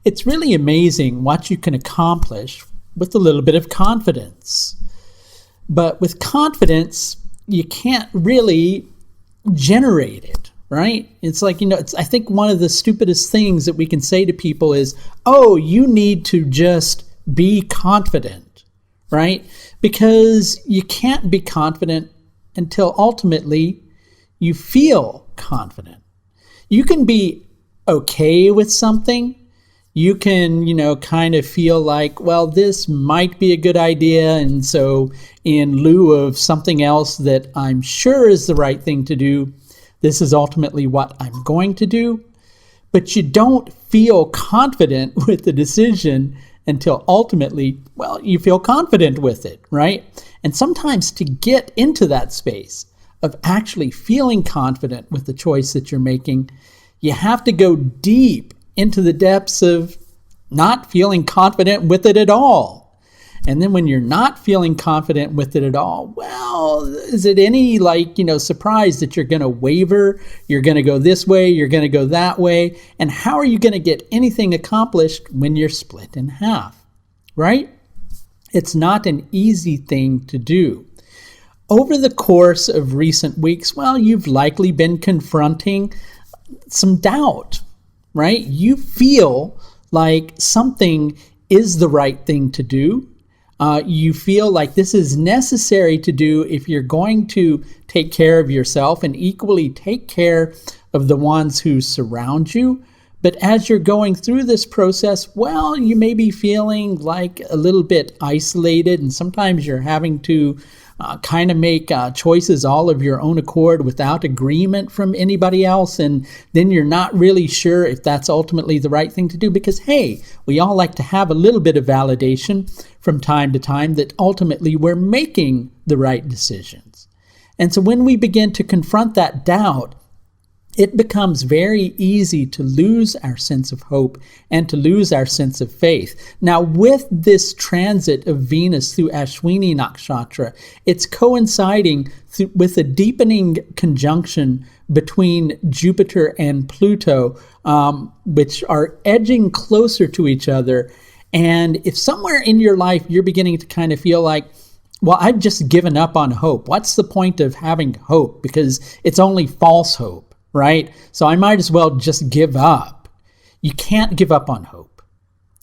It's really amazing what you can accomplish with a little bit of confidence. But with confidence, you can't really generate it, right? It's like, I think one of the stupidest things that we can say to people is, oh, you need to just be confident, right? Because you can't be confident until ultimately you feel confident. You can be okay with something. You can, kind of feel like, well, this might be a good idea. And so in lieu of something else that I'm sure is the right thing to do, this is ultimately what I'm going to do. But you don't feel confident with the decision until ultimately, well, you feel confident with it, right? And sometimes to get into that space of actually feeling confident with the choice that you're making, you have to go deep into the depths of not feeling confident with it at all. And then when you're not feeling confident with it at all, well, is it any surprise that you're going to waver? You're going to go this way, you're going to go that way. And how are you going to get anything accomplished when you're split in half, right? It's not an easy thing to do. Over the course of recent weeks, well, you've likely been confronting some doubt, right? You feel like something is the right thing to do. You feel like this is necessary to do if you're going to take care of yourself and equally take care of the ones who surround you. But as you're going through this process, well, you may be feeling like a little bit isolated, and sometimes you're having to kind of make choices all of your own accord without agreement from anybody else. And then you're not really sure if that's ultimately the right thing to do because, hey, we all like to have a little bit of validation from time to time that ultimately we're making the right decisions. And so when we begin to confront that doubt, it becomes very easy to lose our sense of hope and to lose our sense of faith. Now, with this transit of Venus through Ashwini Nakshatra, it's coinciding with a deepening conjunction between Jupiter and Pluto, which are edging closer to each other. And if somewhere in your life you're beginning to kind of feel like, well, I've just given up on hope. What's the point of having hope? Because it's only false hope. Right? So I might as well just give up. You can't give up on hope.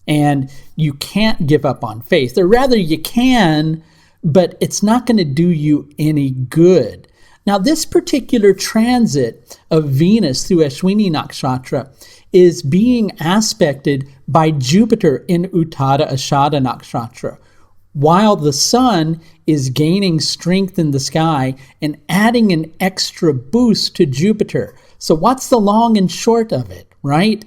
And you can't give up on faith. Or rather, you can, but it's not going to do you any good. Now, this particular transit of Venus through Ashwini Nakshatra is being aspected by Jupiter in Uttada Ashada Nakshatra, while the sun is gaining strength in the sky and adding an extra boost to Jupiter. So what's the long and short of it, right?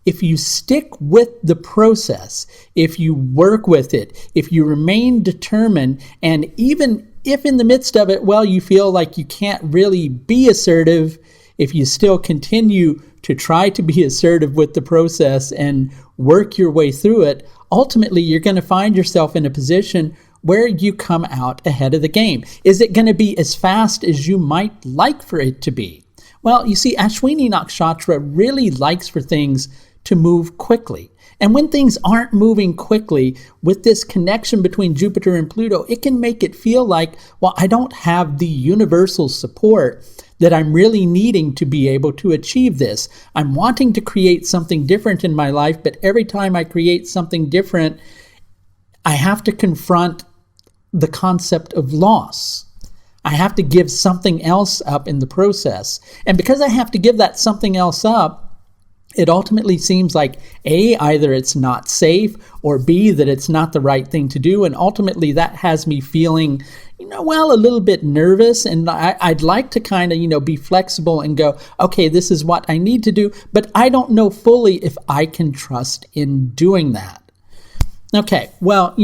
If you stick with the process, if you work with it, if you remain determined, and even if in the midst of it, well, you feel like you can't really be assertive, if you still continue to try to be assertive with the process and work your way through it, ultimately you're going to find yourself in a position where you come out ahead of the game. Is it going to be as fast as you might like for it to be? Well, you see, Ashwini Nakshatra really likes for things to move quickly. And when things aren't moving quickly, with this connection between Jupiter and Pluto, it can make it feel like, well, I don't have the universal support that I'm really needing to be able to achieve this. I'm wanting to create something different in my life, but every time I create something different, I have to confront the concept of loss. I have to give something else up in the process. And because I have to give that something else up, it ultimately seems like A, either it's not safe, or B, that it's not the right thing to do. And ultimately that has me feeling, a little bit nervous. And I'd like to kind of, be flexible and go, okay, this is what I need to do. But I don't know fully if I can trust in doing that. Okay, well,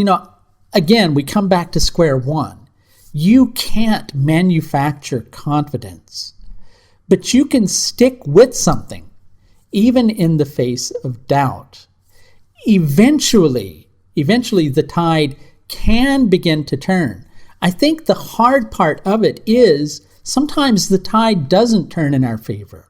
again, we come back to square one. You can't manufacture confidence, but you can stick with something, even in the face of doubt. Eventually, the tide can begin to turn. I think the hard part of it is sometimes the tide doesn't turn in our favor.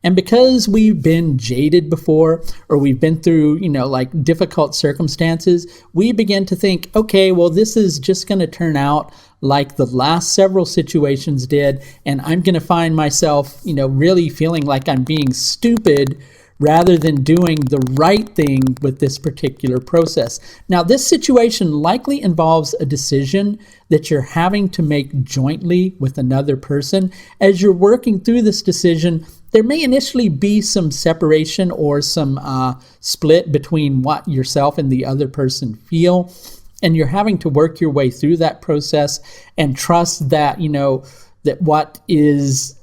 And because we've been jaded before, or we've been through, like difficult circumstances, we begin to think, okay, well, this is just going to turn out like the last several situations did, and I'm going to find myself, really feeling like I'm being stupid rather than doing the right thing with this particular process. Now, this situation likely involves a decision that you're having to make jointly with another person. As you're working through this decision, there may initially be some separation or some split between what yourself and the other person feel. And you're having to work your way through that process and trust that, that what is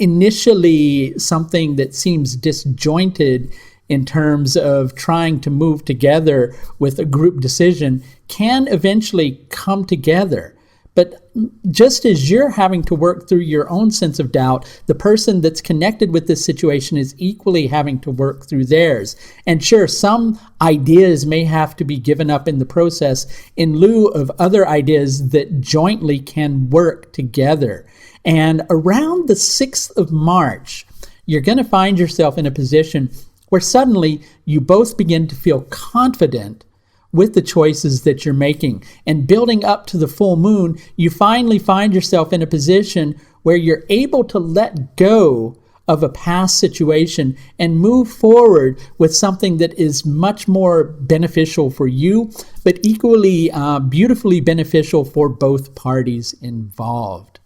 initially something that seems disjointed in terms of trying to move together with a group decision can eventually come together. But just as you're having to work through your own sense of doubt, the person that's connected with this situation is equally having to work through theirs. And sure, some ideas may have to be given up in the process in lieu of other ideas that jointly can work together. And around the 6th of March, you're going to find yourself in a position where suddenly you both begin to feel confident with the choices that you're making. And building up to the full moon, you finally find yourself in a position where you're able to let go of a past situation and move forward with something that is much more beneficial for you, but equally beautifully beneficial for both parties involved.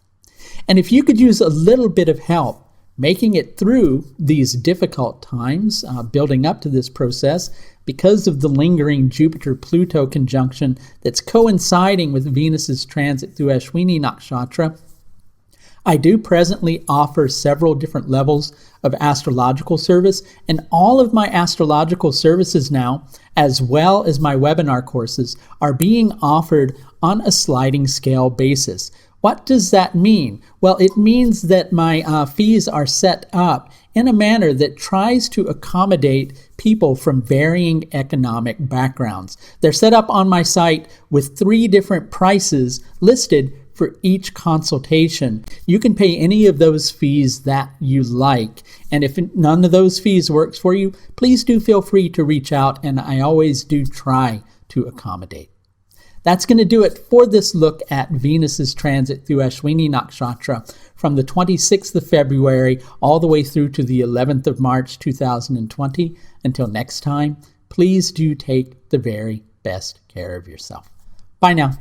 And if you could use a little bit of help making it through these difficult times, building up to this process, because of the lingering Jupiter-Pluto conjunction that's coinciding with Venus's transit through Ashwini Nakshatra, I do presently offer several different levels of astrological service, and all of my astrological services now, as well as my webinar courses, are being offered on a sliding scale basis. What does that mean? Well, it means that my fees are set up in a manner that tries to accommodate people from varying economic backgrounds. They're set up on my site with 3 different prices listed for each consultation. You can pay any of those fees that you like. And if none of those fees works for you, please do feel free to reach out, and I always do try to accommodate. That's going to do it for this look at Venus's transit through Ashwini Nakshatra from the 26th of February all the way through to the 11th of March 2020. Until next time, please do take the very best care of yourself. Bye now.